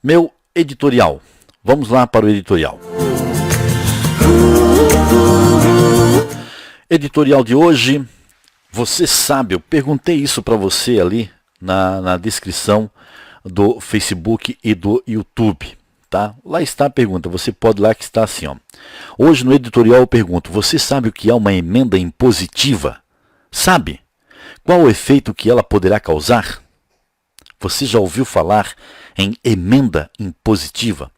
Meu editorial. Vamos lá para o editorial. Editorial de hoje. Você sabe, eu perguntei isso para você ali na descrição do Facebook e do YouTube. Tá? Lá está a pergunta, você pode lá que está assim. Ó. Hoje no editorial eu pergunto, você sabe o que é uma emenda impositiva? Sabe? Qual o efeito que ela poderá causar? Você já ouviu falar em emenda impositiva?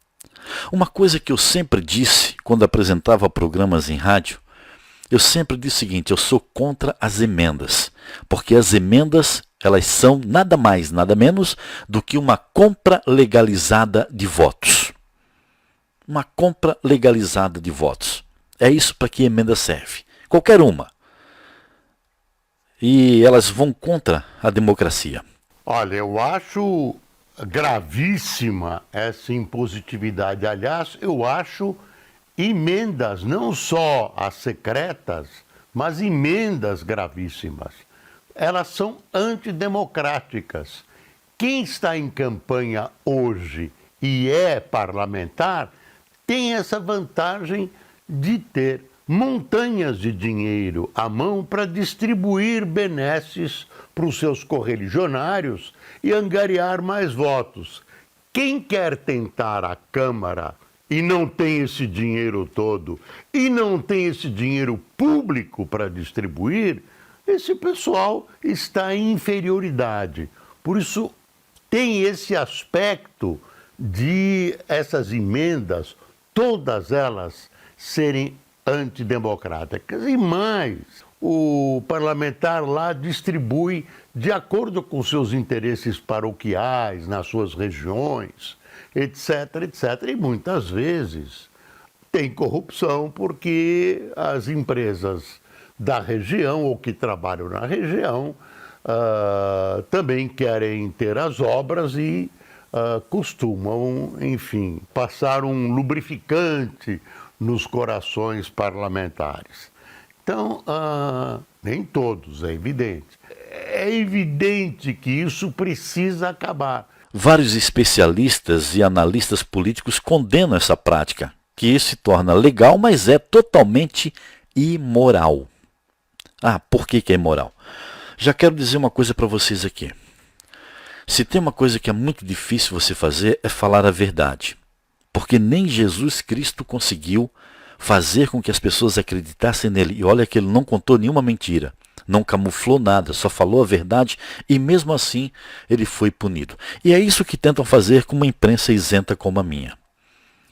Uma coisa que eu sempre disse quando apresentava programas em rádio, eu sempre disse o seguinte, eu sou contra as emendas, porque as emendas elas são nada mais, nada menos do que uma compra legalizada de votos. Uma compra legalizada de votos. É isso para que a emenda serve. Qualquer uma. E elas vão contra a democracia. Olha, eu acho gravíssima essa impositividade. Aliás, eu acho emendas, não só as secretas, mas emendas gravíssimas. Elas são antidemocráticas. Quem está em campanha hoje e é parlamentar tem essa vantagem de ter montanhas de dinheiro à mão para distribuir benesses para os seus correligionários e angariar mais votos. Quem quer tentar a Câmara e não tem esse dinheiro todo, e não tem esse dinheiro público para distribuir, esse pessoal está em inferioridade. Por isso, tem esse aspecto de essas emendas, todas elas serem antidemocráticas. E mais, o parlamentar lá distribui de acordo com seus interesses paroquiais, nas suas regiões, etc, etc. E muitas vezes tem corrupção porque as empresas da região ou que trabalham na região também querem ter as obras e costumam, enfim, passar um lubrificante nos corações parlamentares. Então, nem todos, é evidente. É evidente que isso precisa acabar. Vários especialistas e analistas políticos condenam essa prática, que se torna legal, mas é totalmente imoral. Por que é imoral? Já quero dizer uma coisa para vocês aqui. Se tem uma coisa que é muito difícil você fazer, é falar a verdade. Porque nem Jesus Cristo conseguiu fazer com que as pessoas acreditassem nele. E olha que ele não contou nenhuma mentira, não camuflou nada, só falou a verdade e mesmo assim ele foi punido. E é isso que tentam fazer com uma imprensa isenta como a minha.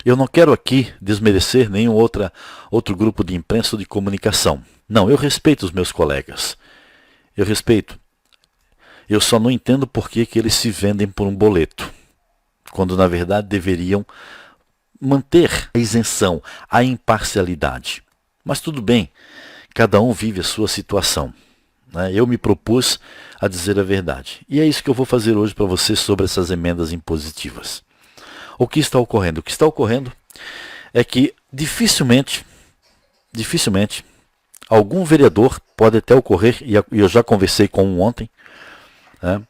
Eu não quero aqui desmerecer nenhum outro grupo de imprensa ou de comunicação. Não, eu respeito os meus colegas. Eu respeito. Eu só não entendo por que eles se vendem por um boleto, quando na verdade deveriam manter a isenção, a imparcialidade. Mas tudo bem, cada um vive a sua situação. Né? Eu me propus a dizer a verdade. E é isso que eu vou fazer hoje para você sobre essas emendas impositivas. O que está ocorrendo? O que está ocorrendo é que dificilmente, algum vereador, pode até ocorrer, e eu já conversei com um ontem, né,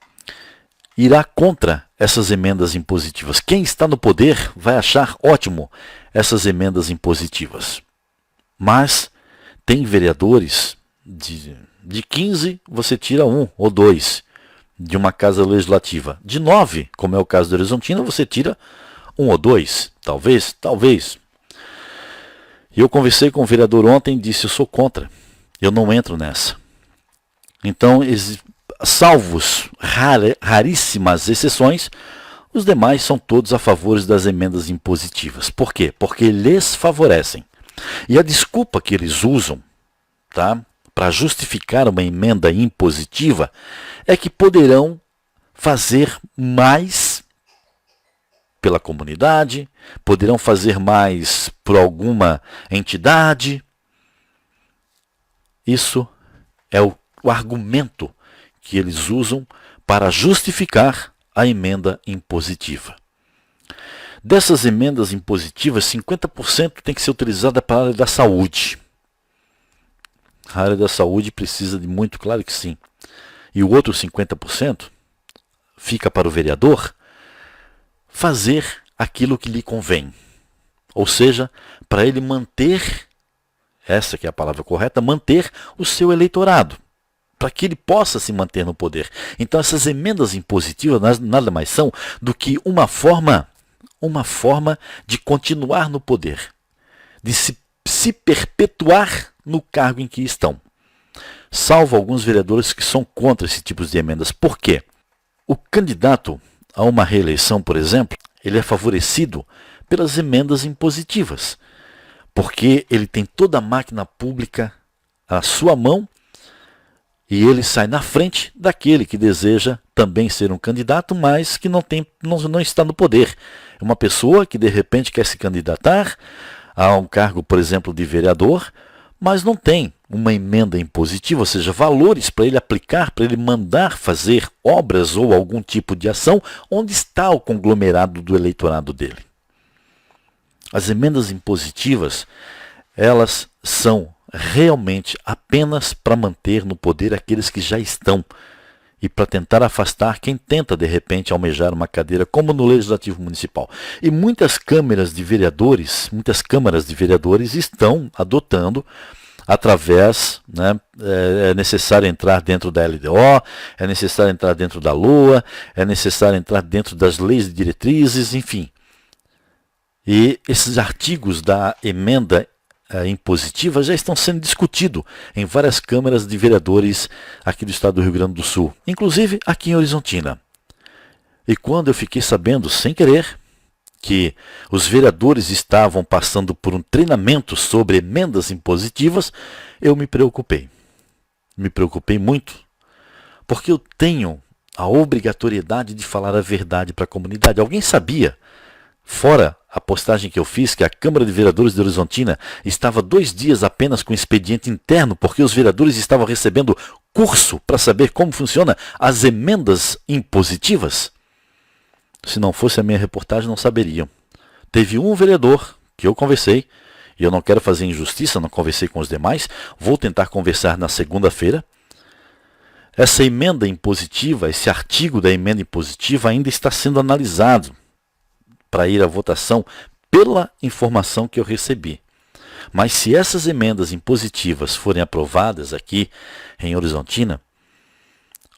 irá contra essas emendas impositivas. Quem está no poder vai achar ótimo essas emendas impositivas. Mas tem vereadores, de 15 você tira 1 ou 2 de uma casa legislativa. De 9, como é o caso do Horizontino, você tira 1 ou 2, talvez. E eu conversei com o vereador ontem e disse, eu sou contra, eu não entro nessa. Então, salvos raríssimas exceções, os demais são todos a favor das emendas impositivas. Por quê? Porque lhes favorecem. E a desculpa que eles usam, tá, para justificar uma emenda impositiva é que poderão fazer mais pela comunidade, poderão fazer mais por alguma entidade. Isso é o argumento que eles usam para justificar a emenda impositiva. Dessas emendas impositivas, 50% tem que ser utilizada para a área da saúde. A área da saúde precisa de muito, claro que sim. E o outro 50% fica para o vereador, fazer aquilo que lhe convém. Ou seja, para ele manter, essa que é a palavra correta, manter o seu eleitorado, para que ele possa se manter no poder. Então essas emendas impositivas nada mais são do que uma forma de continuar no poder, de se perpetuar no cargo em que estão. Salvo alguns vereadores que são contra esse tipo de emendas. Por quê? O candidato a uma reeleição, por exemplo, ele é favorecido pelas emendas impositivas, porque ele tem toda a máquina pública à sua mão e ele sai na frente daquele que deseja também ser um candidato, mas que não está no poder. É uma pessoa que de repente quer se candidatar a um cargo, por exemplo, de vereador, mas não tem uma emenda impositiva, ou seja, valores para ele aplicar, para ele mandar fazer obras ou algum tipo de ação onde está o conglomerado do eleitorado dele. As emendas impositivas, elas são realmente apenas para manter no poder aqueles que já estão e para tentar afastar quem tenta de repente almejar uma cadeira, como no Legislativo Municipal. E muitas câmaras de vereadores estão adotando através, é necessário entrar dentro da LDO, é necessário entrar dentro da LOA, é necessário entrar dentro das leis de diretrizes, enfim. E esses artigos da emenda impositiva já estão sendo discutidos em várias câmaras de vereadores aqui do estado do Rio Grande do Sul, inclusive aqui em Horizontina. E quando eu fiquei sabendo, sem querer, que os vereadores estavam passando por um treinamento sobre emendas impositivas, eu me preocupei. Me preocupei muito, porque eu tenho a obrigatoriedade de falar a verdade para a comunidade. Alguém sabia, fora a postagem que eu fiz, que a Câmara de Vereadores de Horizontina estava 2 dias apenas com expediente interno, porque os vereadores estavam recebendo curso para saber como funciona as emendas impositivas? Se não fosse a minha reportagem, não saberiam. Teve um vereador que eu conversei, e eu não quero fazer injustiça, não conversei com os demais, vou tentar conversar na segunda-feira. Essa emenda impositiva, esse artigo da emenda impositiva ainda está sendo analisado para ir à votação pela informação que eu recebi. Mas se essas emendas impositivas forem aprovadas aqui em Horizontina,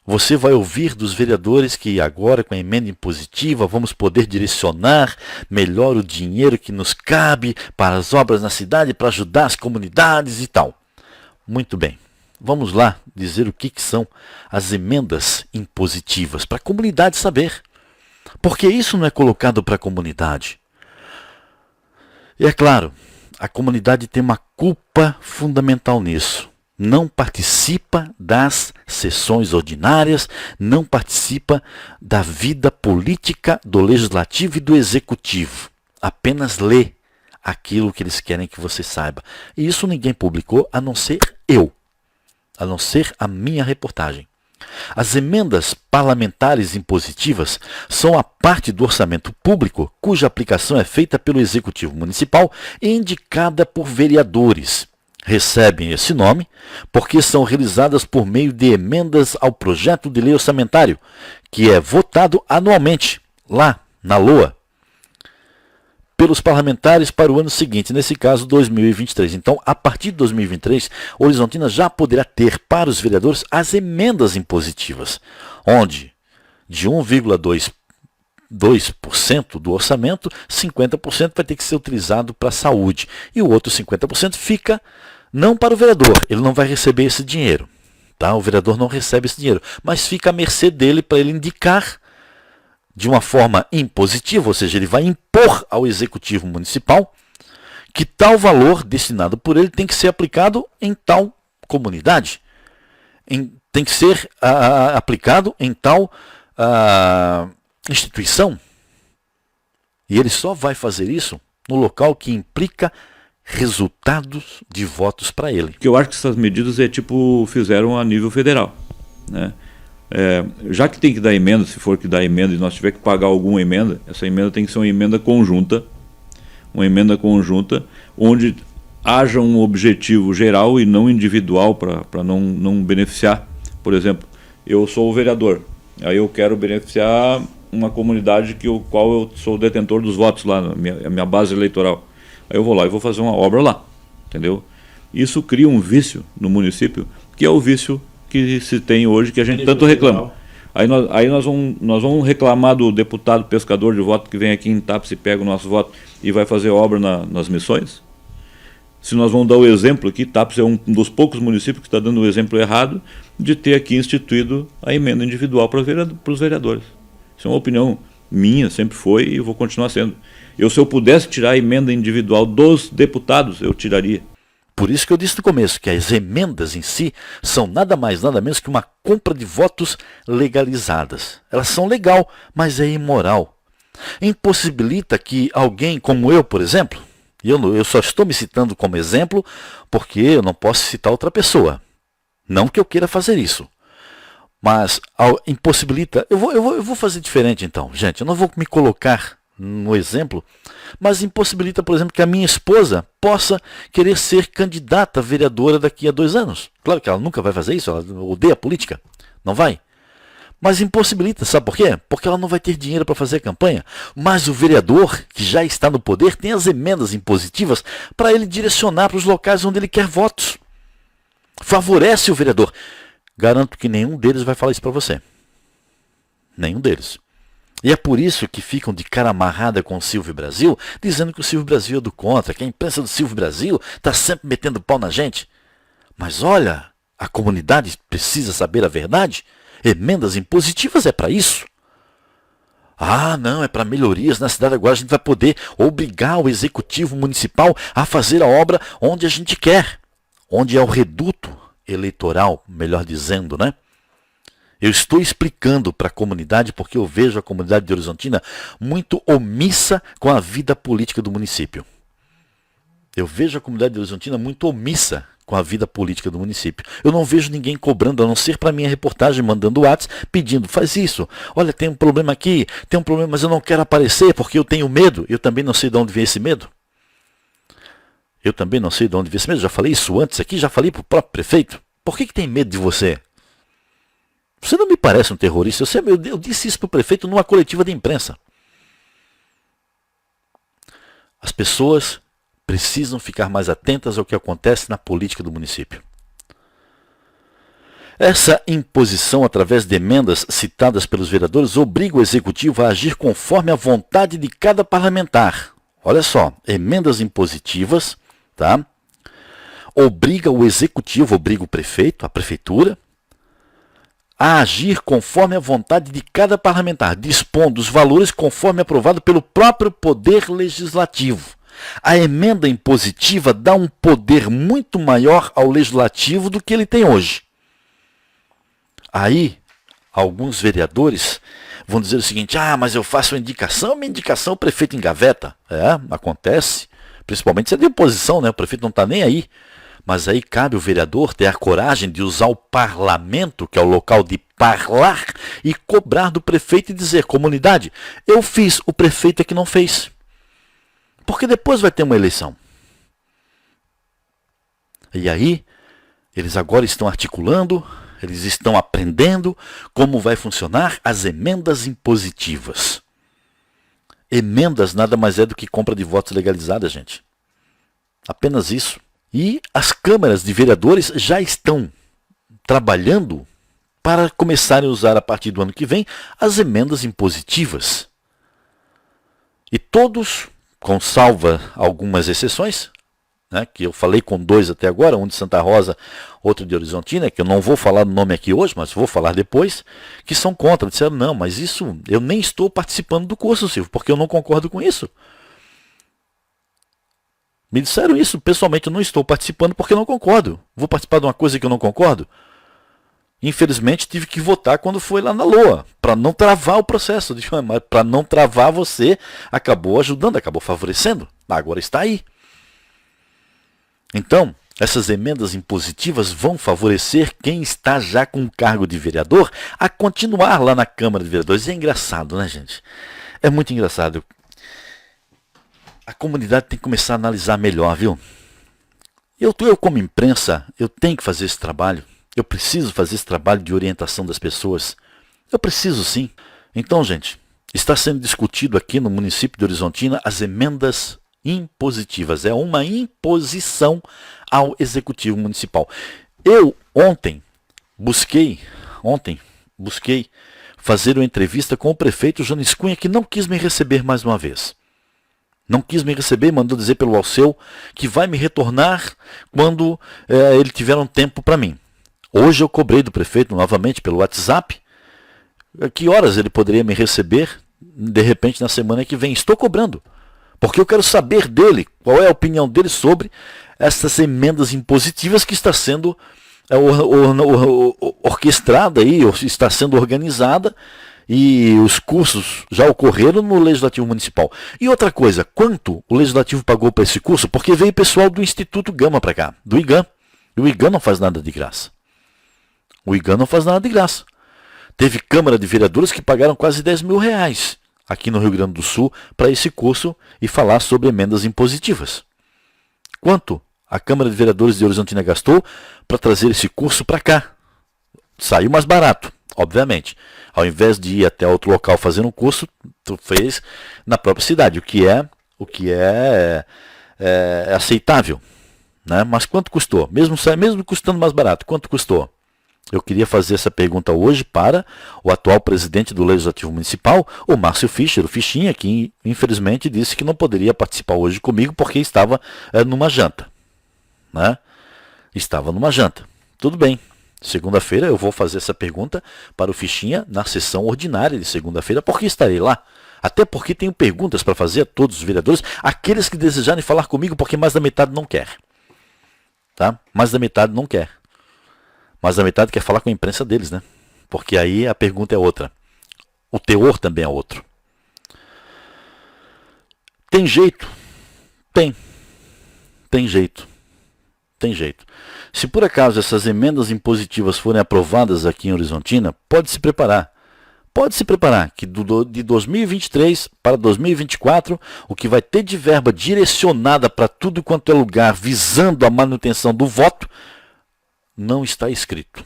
você vai ouvir dos vereadores que agora com a emenda impositiva vamos poder direcionar melhor o dinheiro que nos cabe para as obras na cidade, para ajudar as comunidades e tal. Muito bem, vamos lá dizer o que são as emendas impositivas, para a comunidade saber. Porque isso não é colocado para a comunidade. E é claro, a comunidade tem uma culpa fundamental nisso. Não participa das sessões ordinárias, não participa da vida política do Legislativo e do Executivo. Apenas lê aquilo que eles querem que você saiba. E isso ninguém publicou, a não ser eu. A não ser a minha reportagem. As emendas parlamentares impositivas são a parte do orçamento público cuja aplicação é feita pelo Executivo Municipal e indicada por vereadores. Recebem esse nome porque são realizadas por meio de emendas ao projeto de lei orçamentário, que é votado anualmente, lá na LOA, pelos parlamentares para o ano seguinte, nesse caso 2023. Então, a partir de 2023, Horizontina já poderá ter para os vereadores as emendas impositivas, onde de 1,2% do orçamento, 50% vai ter que ser utilizado para a saúde. E o outro 50% fica não para o vereador, ele não vai receber esse dinheiro. Tá? O vereador não recebe esse dinheiro, mas fica à mercê dele para ele indicar de uma forma impositiva, ou seja, ele vai impor ao Executivo Municipal que tal valor destinado por ele tem que ser aplicado em tal comunidade, tem que ser aplicado em tal instituição. E ele só vai fazer isso no local que implica resultados de votos para ele. Que eu acho que essas medidas fizeram a nível federal, né? Já que tem que dar emenda, se for que dar emenda e nós tiver que pagar alguma emenda, essa emenda tem que ser uma emenda conjunta onde haja um objetivo geral e não individual para não beneficiar. Por exemplo, eu sou o vereador, aí eu quero beneficiar uma comunidade qual eu sou o detentor dos votos lá, a minha base eleitoral. Aí eu vou lá e vou fazer uma obra lá, entendeu? Isso cria um vício no município, que é o vício que se tem hoje, que a gente tanto reclama. Aí nós vamos reclamar do deputado pescador de voto que vem aqui em Tapes e pega o nosso voto e vai fazer obra nas missões? Se nós vamos dar o exemplo aqui, Tapes é um dos poucos municípios que está dando o exemplo errado de ter aqui instituído a emenda individual para os vereadores. Isso é uma opinião minha, sempre foi e vou continuar sendo. Se eu pudesse tirar a emenda individual dos deputados, eu tiraria. Por isso que eu disse no começo que as emendas em si são nada mais, nada menos que uma compra de votos legalizadas. Elas são legal, mas é imoral. Impossibilita que alguém como eu, por exemplo, eu só estou me citando como exemplo porque eu não posso citar outra pessoa. Não que eu queira fazer isso. Mas impossibilita... Eu vou fazer diferente então, gente. Eu não vou me colocar no exemplo, mas impossibilita, por exemplo, que a minha esposa possa querer ser candidata a vereadora daqui a 2 anos. Claro que ela nunca vai fazer isso, ela odeia a política, não vai. Mas impossibilita, sabe por quê? Porque ela não vai ter dinheiro para fazer campanha. Mas o vereador, que já está no poder, tem as emendas impositivas para ele direcionar para os locais onde ele quer votos. Favorece o vereador. Garanto que nenhum deles vai falar isso para você. Nenhum deles. E é por isso que ficam de cara amarrada com o Silvio Brasil, dizendo que o Silvio Brasil é do contra, que a imprensa do Silvio Brasil está sempre metendo pau na gente. Mas olha, a comunidade precisa saber a verdade. Emendas impositivas é para isso. Ah, não, é para melhorias na cidade. Agora a gente vai poder obrigar o executivo municipal a fazer a obra onde a gente quer. Onde é o reduto eleitoral, melhor dizendo, né? Eu estou explicando para a comunidade porque eu vejo a comunidade de Horizontina muito omissa com a vida política do município. Eu vejo a comunidade de Horizontina muito omissa com a vida política do município. Eu não vejo ninguém cobrando, a não ser para minha reportagem, mandando WhatsApp, pedindo, faz isso. Olha, tem um problema aqui, tem um problema, mas eu não quero aparecer porque eu tenho medo. Eu também não sei de onde vem esse medo. Eu também não sei de onde vem esse medo. Já falei isso antes aqui, já falei para o próprio prefeito. Por que tem medo de você? Você não me parece um terrorista. Eu disse isso para o prefeito numa coletiva de imprensa. As pessoas precisam ficar mais atentas ao que acontece na política do município. Essa imposição através de emendas citadas pelos vereadores obriga o executivo a agir conforme a vontade de cada parlamentar. Olha só, emendas impositivas, tá? Obriga o executivo, obriga o prefeito, a prefeitura, a agir conforme a vontade de cada parlamentar, dispondo os valores conforme aprovado pelo próprio Poder Legislativo. A emenda impositiva dá um poder muito maior ao Legislativo do que ele tem hoje. Aí, alguns vereadores vão dizer o seguinte, mas eu faço uma indicação, minha indicação o prefeito engaveta. Acontece, principalmente se é de oposição, né? O prefeito não está nem aí. Mas aí cabe o vereador ter a coragem de usar o parlamento, que é o local de parlar, e cobrar do prefeito e dizer, comunidade, eu fiz, o prefeito é que não fez. Porque depois vai ter uma eleição. E aí, eles agora estão articulando, eles estão aprendendo como vai funcionar as emendas impositivas. Emendas nada mais é do que compra de votos legalizada, gente. Apenas isso. E as câmaras de vereadores já estão trabalhando para começarem a usar a partir do ano que vem as emendas impositivas. E todos, com salva algumas exceções, né, que eu falei com 2 até agora, um de Santa Rosa, outro de Horizontina, que eu não vou falar o nome aqui hoje, mas vou falar depois, que são contra. Disseram, não, mas isso, eu nem estou participando do curso, Silvio, porque eu não concordo com isso. Me disseram isso pessoalmente, eu não estou participando porque eu não concordo. Vou participar de uma coisa que eu não concordo? Infelizmente tive que votar quando foi lá na LOA, para não travar o processo. Para não travar, você acabou ajudando, acabou favorecendo. Agora está aí. Então, essas emendas impositivas vão favorecer quem está já com o cargo de vereador a continuar lá na Câmara de Vereadores. E é engraçado, né, gente? É muito engraçado. A comunidade tem que começar a analisar melhor, viu? Eu como imprensa, eu tenho que fazer esse trabalho. Eu preciso fazer esse trabalho de orientação das pessoas. Eu preciso sim. Então, gente, Está sendo discutido aqui no município de Horizontina as emendas impositivas. É uma imposição ao Executivo Municipal. Eu ontem busquei fazer uma entrevista com o prefeito Jones Cunha, que não quis me receber mais uma vez. Não quis me receber, mandou dizer pelo Alceu que vai me retornar quando ele tiver um tempo para mim. Hoje eu cobrei do prefeito novamente pelo WhatsApp que horas ele poderia me receber, de repente na semana que vem. Estou cobrando, porque eu quero saber dele, qual é a opinião dele sobre essas emendas impositivas que está sendo orquestrada aí, ou está sendo organizada, e os cursos já ocorreram no Legislativo Municipal. E outra coisa, quanto o Legislativo pagou para esse curso? Porque veio pessoal do Instituto Gama para cá, do IGAM. E o IGAM não faz nada de graça. O IGAM não faz nada de graça. Teve Câmara de Vereadores que pagaram quase 10 mil reais aqui no Rio Grande do Sul para esse curso e falar sobre emendas impositivas. Quanto a Câmara de Vereadores de Horizontina gastou para trazer esse curso para cá? Saiu mais barato, obviamente. Ao invés de ir até outro local fazer um curso, tu fez na própria cidade, o que é aceitável, né? Mas quanto custou? Mesmo custando mais barato, quanto custou? Eu queria fazer essa pergunta hoje para o atual presidente do Legislativo Municipal, o Márcio Fischer, o Fichinha, que infelizmente disse que não poderia participar hoje comigo porque estava numa janta, né? Estava numa janta. Tudo bem. Segunda-feira eu vou fazer essa pergunta para o Fichinha na sessão ordinária de segunda-feira, porque estarei lá. Até porque tenho perguntas para fazer a todos os vereadores, aqueles que desejarem falar comigo, porque mais da metade não quer. Tá? Mais da metade não quer. Mais da metade quer falar com a imprensa deles, né? Porque aí a pergunta é outra. O teor também é outro. Tem jeito? Tem. Tem jeito. Tem jeito. Se por acaso essas emendas impositivas forem aprovadas aqui em Horizontina, pode se preparar. Pode se preparar que de 2023 para 2024, o que vai ter de verba direcionada para tudo quanto é lugar, visando a manutenção do voto, não está escrito.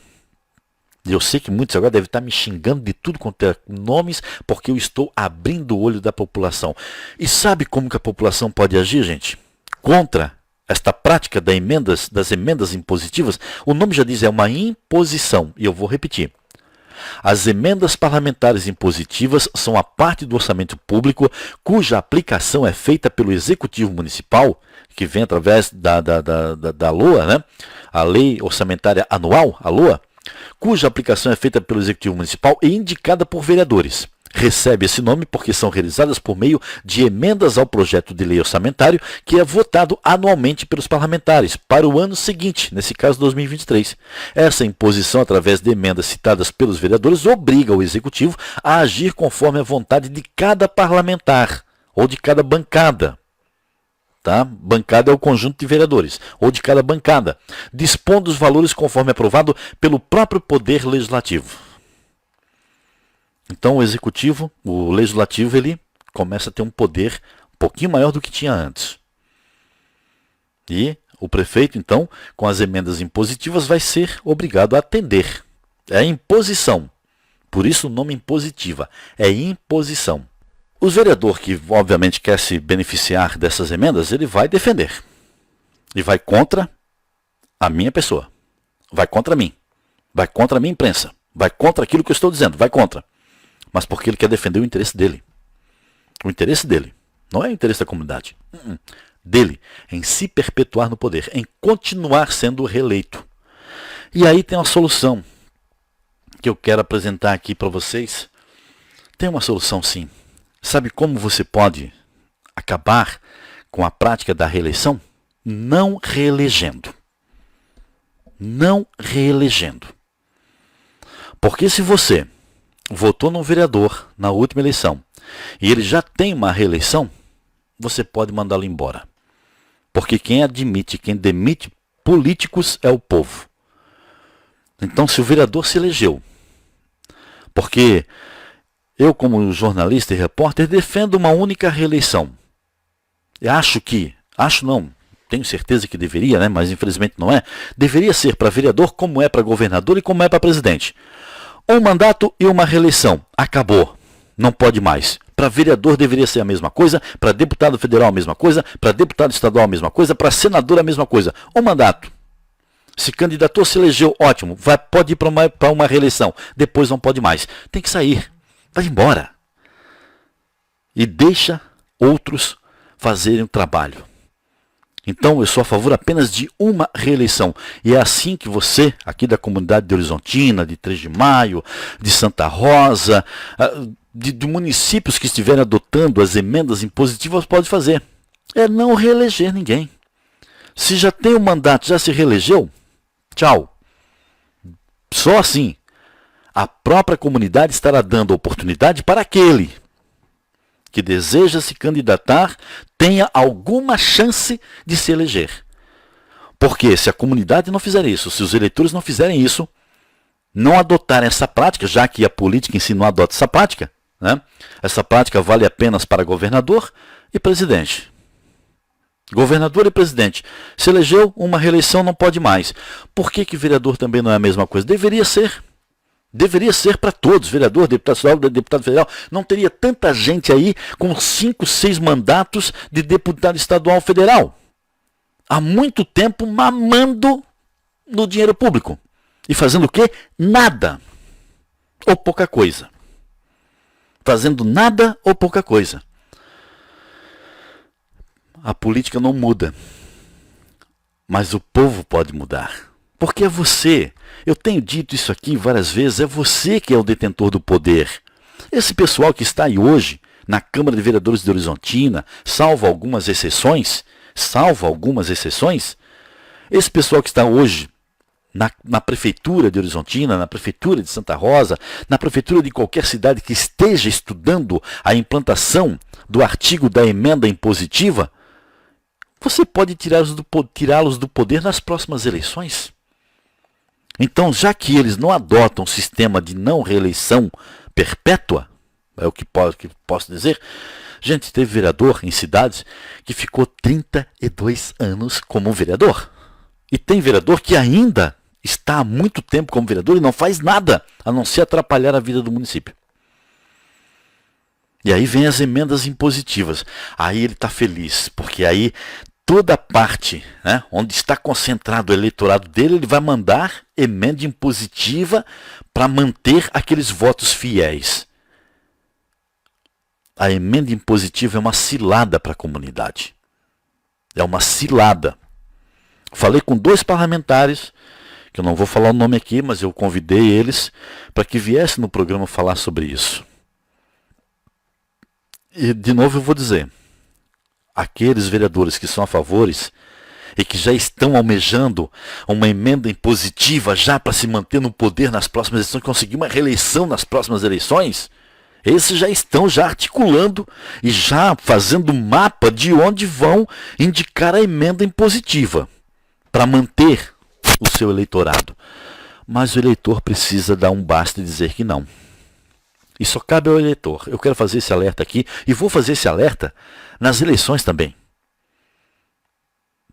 Eu sei que muitos agora devem estar me xingando de tudo quanto é nomes, porque eu estou abrindo o olho da população. E sabe como que a população pode agir, gente? Contra esta prática das emendas impositivas. O nome já diz, é uma imposição. E eu vou repetir. As emendas parlamentares impositivas são a parte do orçamento público cuja aplicação é feita pelo Executivo Municipal, que vem através da LOA, né? A Lei Orçamentária Anual, a LOA, cuja aplicação é feita pelo Executivo Municipal e indicada por vereadores. Recebe esse nome porque são realizadas por meio de emendas ao projeto de lei orçamentário que é votado anualmente pelos parlamentares para o ano seguinte, nesse caso 2023. Essa imposição através de emendas citadas pelos vereadores obriga o Executivo a agir conforme a vontade de cada parlamentar ou de cada bancada. Tá? Bancada é o conjunto de vereadores, ou de cada bancada, dispondo os valores conforme aprovado pelo próprio Poder Legislativo. Então o Executivo, o Legislativo, ele começa a ter um poder um pouquinho maior do que tinha antes. E o prefeito, então, com as emendas impositivas, vai ser obrigado a atender. É imposição. Por isso o nome impositiva. É imposição. O vereador que, obviamente, quer se beneficiar dessas emendas, ele vai defender. E vai contra a minha pessoa. Vai contra mim. Vai contra a minha imprensa. Vai contra aquilo que eu estou dizendo. Vai contra. Mas porque ele quer defender o interesse dele. O interesse dele. Não é o interesse da comunidade. Dele. Em se perpetuar no poder. Em continuar sendo reeleito. E aí tem uma solução que eu quero apresentar aqui para vocês. Tem uma solução, sim. Sabe como você pode acabar com a prática da reeleição? Não reelegendo. Não reelegendo. Porque se você votou num vereador na última eleição e ele já tem uma reeleição, você pode mandá-lo embora. Porque quem demite políticos é o povo. Então, se o vereador se elegeu, porque eu, como jornalista e repórter, defendo uma única reeleição. Tenho certeza que deveria, né? Mas infelizmente não é. Deveria ser para vereador como é para governador e como é para presidente. Um mandato e uma reeleição. Acabou. não pode mais. Para vereador deveria ser a mesma coisa, para deputado federal a mesma coisa, para deputado estadual a mesma coisa, para senador a mesma coisa. Um mandato. Se candidatou, se elegeu, ótimo, pode ir para uma reeleição. Depois não pode mais. Tem que sair. Vai embora. E deixa outros fazerem o trabalho. Então eu sou a favor apenas de uma reeleição. E é assim que você, aqui da comunidade de Horizontina, de 3 de Maio, de Santa Rosa, de municípios que estiverem adotando as emendas impositivas, pode fazer. É não reeleger ninguém. Se já tem um mandato, já se reelegeu, tchau. Só assim, a própria comunidade estará dando oportunidade para aquele que deseja se candidatar tenha alguma chance de se eleger. Porque se a comunidade não fizer isso, se os eleitores não fizerem isso, não adotarem essa prática, já que a política em si não adota essa prática, né? Essa prática vale apenas para governador e presidente. Governador e presidente. Se elegeu, uma reeleição não pode mais. Por que vereador também não é a mesma coisa? Deveria ser. Deveria ser para todos, vereador, deputado estadual, deputado federal. Não teria tanta gente aí com 5, 6 mandatos de deputado estadual federal. Há muito tempo mamando no dinheiro público. E fazendo o quê? Nada. Ou pouca coisa. Fazendo nada ou pouca coisa. A política não muda. Mas o povo pode mudar. Porque é você. Eu tenho dito isso aqui várias vezes. É você que é o detentor do poder. Esse pessoal que está aí hoje na Câmara de Vereadores de Horizontina, salvo algumas exceções, esse pessoal que está hoje na Prefeitura de Horizontina, na Prefeitura de Santa Rosa, na Prefeitura de qualquer cidade que esteja estudando a implantação do artigo da emenda impositiva, você pode tirá-los do poder nas próximas eleições. Então, já que eles não adotam um sistema de não reeleição perpétua, é o que posso dizer, gente, teve vereador em cidades que ficou 32 anos como vereador. E tem vereador que ainda está há muito tempo como vereador e não faz nada, a não ser atrapalhar a vida do município. E aí vem as emendas impositivas. Aí ele está feliz, porque aí toda a parte, né, onde está concentrado o eleitorado dele, ele vai mandar emenda impositiva para manter aqueles votos fiéis. A emenda impositiva é uma cilada para a comunidade. É uma cilada. Falei com 2 parlamentares, que eu não vou falar o nome aqui, mas eu convidei eles para que viessem no programa falar sobre isso. E de novo eu vou dizer, aqueles vereadores que são a favores e que já estão almejando uma emenda impositiva já para se manter no poder nas próximas eleições, conseguir uma reeleição nas próximas eleições, esses já estão articulando e já fazendo mapa de onde vão indicar a emenda impositiva para manter o seu eleitorado. Mas o eleitor precisa dar um basta e dizer que não. E só cabe ao eleitor. Eu quero fazer esse alerta aqui e vou fazer esse alerta nas eleições também.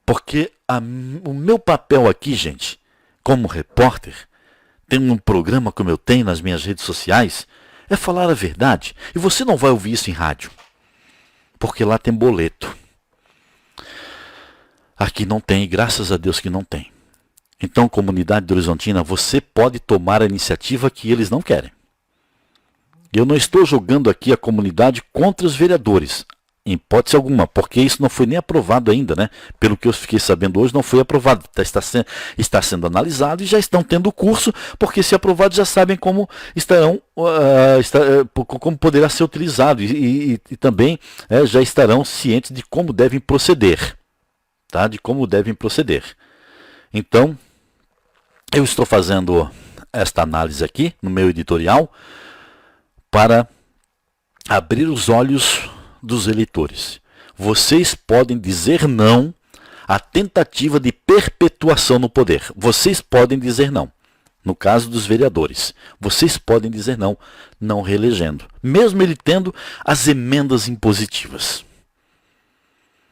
Porque o meu papel aqui, gente, como repórter, tendo um programa como eu tenho nas minhas redes sociais, é falar a verdade. E você não vai ouvir isso em rádio, porque lá tem boleto. Aqui não tem, e graças a Deus que não tem. Então, comunidade de Horizontina, você pode tomar a iniciativa que eles não querem. Eu não estou jogando aqui a comunidade contra os vereadores, em hipótese alguma, porque isso não foi nem aprovado ainda, né? Pelo que eu fiquei sabendo hoje, não foi aprovado. Está sendo analisado e já estão tendo curso, porque se aprovado já sabem como como poderá ser utilizado e também já estarão cientes de como devem proceder, tá? De como devem proceder. Então, eu estou fazendo esta análise aqui no meu editorial para abrir os olhos dos eleitores. Vocês podem dizer não à tentativa de perpetuação no poder. Vocês podem dizer não. No caso dos vereadores, vocês podem dizer não, não reelegendo. Mesmo ele tendo as emendas impositivas.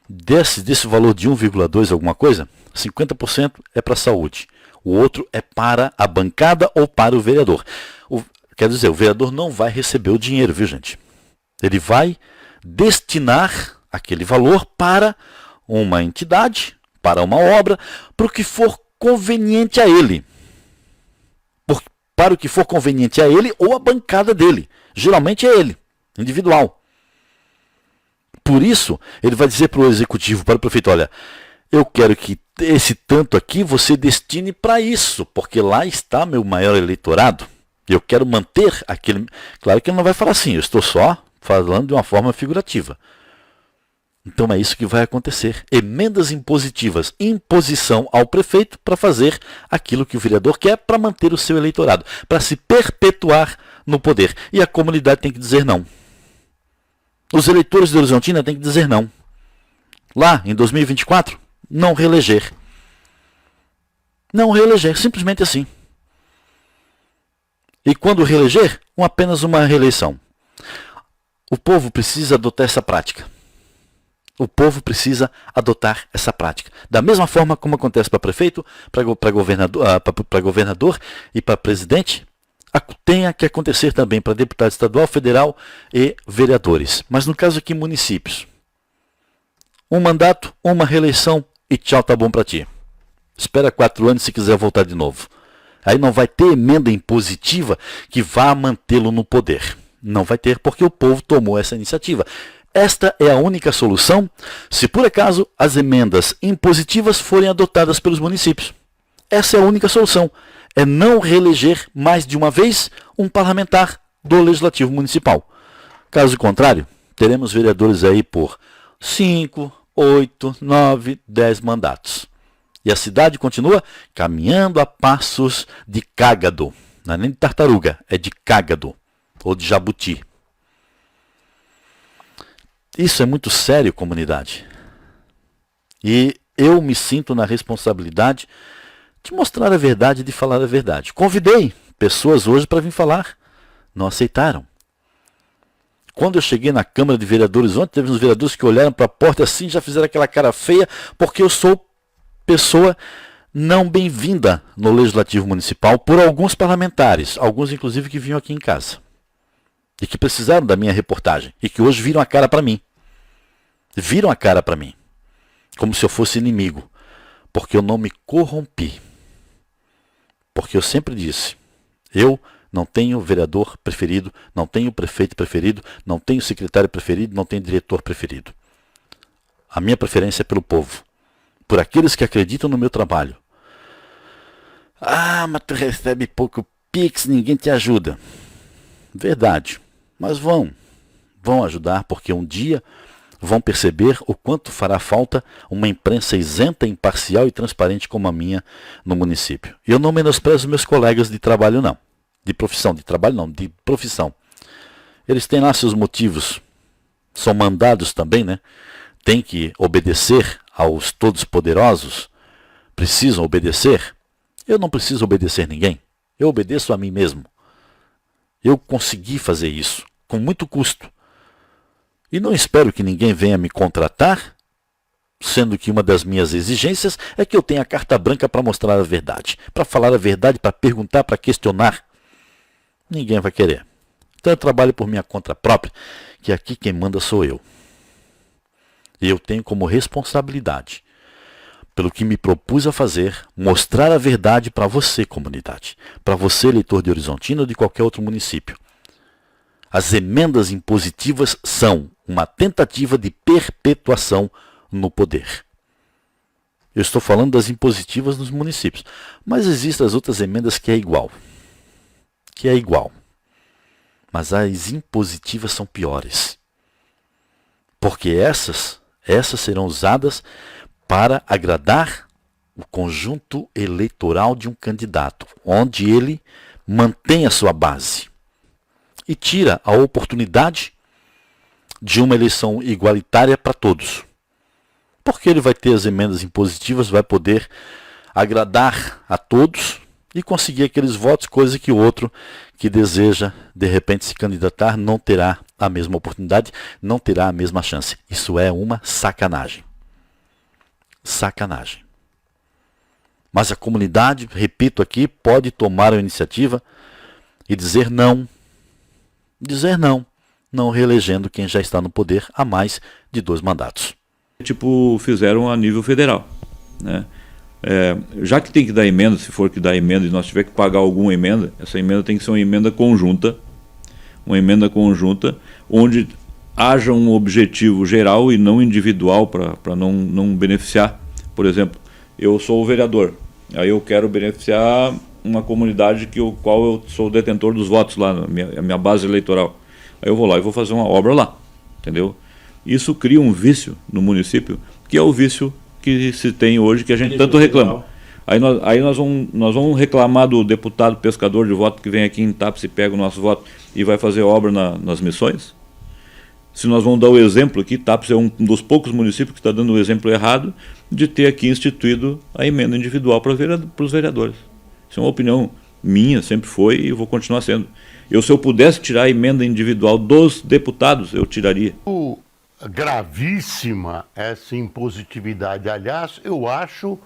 Desse valor de 1,2 alguma coisa, 50% é para a saúde. O outro é para a bancada ou para o vereador. Quer dizer, o vereador não vai receber o dinheiro, viu, gente? Ele vai destinar aquele valor para uma entidade, para uma obra, para o que for conveniente a ele. Para o que for conveniente a ele ou a bancada dele. Geralmente é ele, individual. Por isso, ele vai dizer para o executivo, para o prefeito, olha, eu quero que esse tanto aqui você destine para isso, porque lá está meu maior eleitorado. Eu quero manter aquele... Claro que ele não vai falar assim, eu estou só falando de uma forma figurativa. Então é isso que vai acontecer. Emendas impositivas, imposição ao prefeito para fazer aquilo que o vereador quer para manter o seu eleitorado, para se perpetuar no poder. E a comunidade tem que dizer não. Os eleitores de Horizontina têm que dizer não. Lá, em 2024, não reeleger. Não reeleger, simplesmente assim. E quando reeleger, apenas uma reeleição. O povo precisa adotar essa prática. O povo precisa adotar essa prática. Da mesma forma como acontece para prefeito, para governador e para presidente, tenha que acontecer também para deputado estadual, federal e vereadores. Mas no caso aqui, municípios. Um mandato, uma reeleição e tchau, tá bom para ti. Espera 4 anos se quiser voltar de novo. Aí não vai ter emenda impositiva que vá mantê-lo no poder. Não vai ter porque o povo tomou essa iniciativa. Esta é a única solução se por acaso as emendas impositivas forem adotadas pelos municípios. Essa é a única solução. É não reeleger mais de uma vez um parlamentar do Legislativo Municipal. Caso contrário, teremos vereadores aí por 5, 8, 9, 10 mandatos. E a cidade continua caminhando a passos de cágado. Não é nem de tartaruga, é de cágado ou de jabuti. Isso é muito sério, comunidade. E eu me sinto na responsabilidade de mostrar a verdade e de falar a verdade. Convidei pessoas hoje para vir falar. Não aceitaram. Quando eu cheguei na Câmara de Vereadores ontem, teve uns vereadores que olharam para a porta assim e já fizeram aquela cara feia, porque eu sou pessoa não bem-vinda no Legislativo Municipal por alguns parlamentares, alguns inclusive que vinham aqui em casa. E que precisaram da minha reportagem. E que hoje viram a cara para mim. Viram a cara para mim. Como se eu fosse inimigo. Porque eu não me corrompi. Porque eu sempre disse, eu não tenho vereador preferido, não tenho prefeito preferido, não tenho secretário preferido, não tenho diretor preferido. A minha preferência é pelo povo. Por aqueles que acreditam no meu trabalho. Ah, mas tu recebe pouco Pix, ninguém te ajuda. Verdade. Mas vão ajudar, porque um dia vão perceber o quanto fará falta uma imprensa isenta, imparcial e transparente como a minha no município. E eu não menosprezo meus colegas de trabalho, não. De profissão, de trabalho não, de profissão. Eles têm lá seus motivos, são mandados também, né? Tem que obedecer aos todos poderosos, precisam obedecer. Eu não preciso obedecer ninguém, eu obedeço a mim mesmo. Eu consegui fazer isso, com muito custo. E não espero que ninguém venha me contratar, sendo que uma das minhas exigências é que eu tenha carta branca para mostrar a verdade, para falar a verdade, para perguntar, para questionar. Ninguém vai querer. Então eu trabalho por minha conta própria, que aqui quem manda sou eu. E eu tenho como responsabilidade, pelo que me propus a fazer, mostrar a verdade para você, comunidade, para você, eleitor de Horizontina ou de qualquer outro município. As emendas impositivas são uma tentativa de perpetuação no poder. Eu estou falando das impositivas nos municípios, mas existem as outras emendas que é igual. Mas as impositivas são piores. Porque essas serão usadas para agradar o conjunto eleitoral de um candidato, onde ele mantém a sua base e tira a oportunidade de uma eleição igualitária para todos. Porque ele vai ter as emendas impositivas, vai poder agradar a todos e conseguir aqueles votos, coisa que o outro que deseja, de repente, se candidatar, não terá a mesma oportunidade, não terá a mesma chance. Isso é uma sacanagem. Sacanagem. Mas a comunidade, repito aqui, pode tomar a iniciativa e dizer não. Dizer não, não reelegendo quem já está no poder há mais de 2 mandatos. Tipo, fizeram a nível federal, né? Já que tem que dar emenda, se for que dar emenda e nós tiver que pagar alguma emenda, essa emenda tem que ser uma emenda conjunta, onde haja um objetivo geral e não individual para não beneficiar. Por exemplo, eu sou o vereador, aí eu quero beneficiar uma comunidade qual eu sou o detentor dos votos lá, a minha base eleitoral. Aí eu vou lá e vou fazer uma obra lá, entendeu? Isso cria um vício no município, que é o vício que se tem hoje, que a gente tanto reclama. Aí nós vamos reclamar do deputado pescador de voto que vem aqui em Tapes e pega o nosso voto e vai fazer obra nas missões? Se nós vamos dar o exemplo aqui, Tapes é um dos poucos municípios que está dando o exemplo errado de ter aqui instituído a emenda individual para os vereadores. Isso é uma opinião minha, sempre foi e vou continuar sendo. Se eu pudesse tirar a emenda individual dos deputados, eu tiraria. Gravíssima essa impositividade. Aliás, eu acho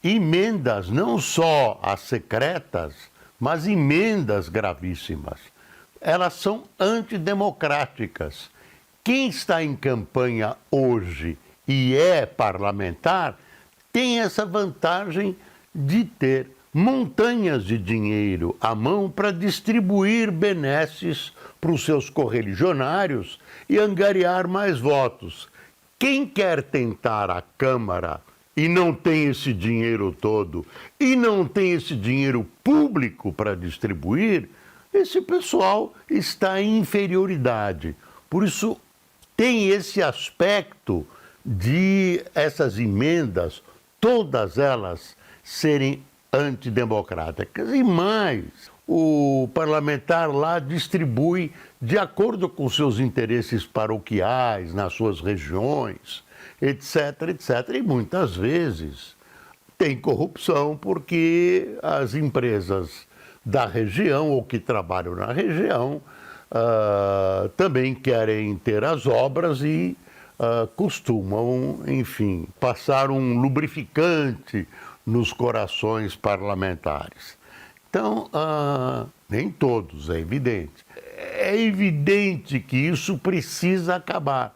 emendas, não só as secretas, mas emendas gravíssimas. Elas são antidemocráticas. Quem está em campanha hoje e é parlamentar tem essa vantagem de ter montanhas de dinheiro à mão para distribuir benesses para os seus correligionários e angariar mais votos. Quem quer tentar a Câmara e não tem esse dinheiro todo e não tem esse dinheiro público para distribuir, esse pessoal está em inferioridade. Por isso, tem esse aspecto de essas emendas, todas elas serem antidemocráticas. E mais, o parlamentar lá distribui de acordo com seus interesses paroquiais, nas suas regiões, etc, etc. E muitas vezes tem corrupção porque as empresas da região ou que trabalham na região também querem ter as obras e costumam, enfim, passar um lubrificante nos corações parlamentares. Então, nem todos, é evidente. É evidente que isso precisa acabar.